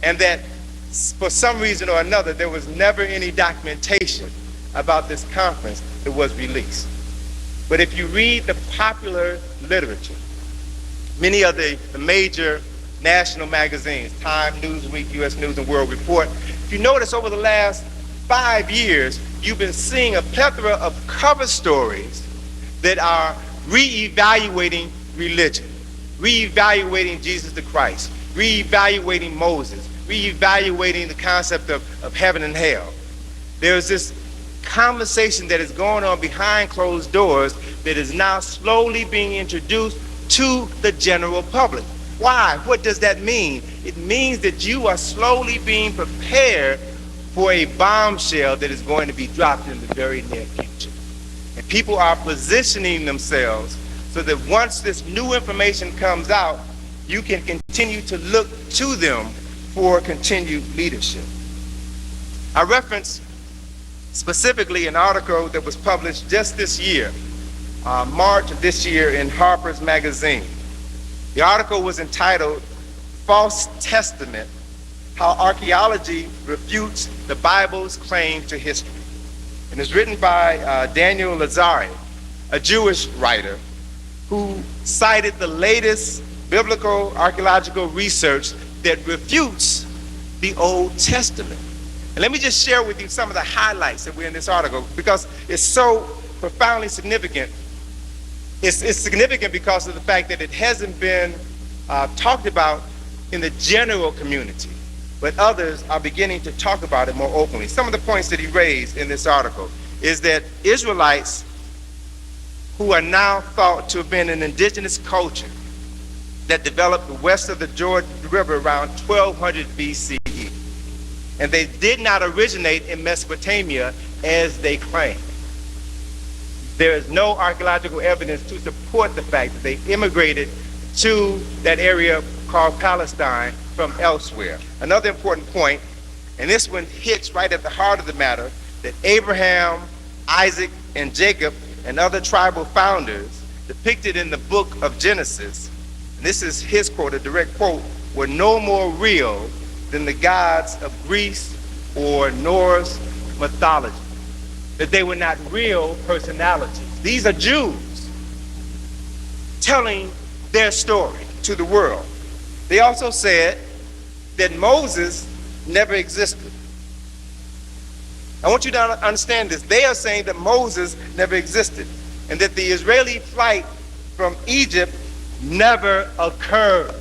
and that for some reason or another, there was never any documentation about this conference that was released. But if you read the popular literature, many of the major national magazines, Time, Newsweek, U.S. News and World Report, if you notice over the last 5 years, you've been seeing a plethora of cover stories that are reevaluating religion, reevaluating Jesus the Christ, reevaluating Moses, reevaluating the concept of heaven and hell. There's this conversation that is going on behind closed doors that is now slowly being introduced to the general public. Why? What does that mean? It means that you are slowly being prepared for a bombshell that is going to be dropped in the very near future. And people are positioning themselves so that once this new information comes out, you can continue to look to them for continued leadership. I reference specifically an article that was published just this year, March of this year, in Harper's Magazine. The article was entitled "False Testament: How Archaeology Refutes the Bible's Claim to History." And it's written by Daniel Lazari, a Jewish writer who cited the latest biblical archaeological research that refutes the Old Testament. And let me just share with you some of the highlights that were in this article, because it's so profoundly significant. It's significant because of the fact that it hasn't been talked about in the general community, but others are beginning to talk about it more openly. Some of the points that he raised in this article is that Israelites who are now thought to have been an indigenous culture that developed west of the Jordan River around 1200 BCE. And they did not originate in Mesopotamia as they claim. There is no archaeological evidence to support the fact that they immigrated to that area called Palestine from elsewhere. Another important point, and this one hits right at the heart of the matter, that Abraham, Isaac, and Jacob and other tribal founders depicted in the book of Genesis, and this is his quote, a direct quote, were no more real than the gods of Greece or Norse mythology. That they were not real personalities. These are Jews telling their story to the world. They also said that Moses never existed. I want you to understand this. They are saying that Moses never existed, and that the Israeli flight from Egypt never occurred.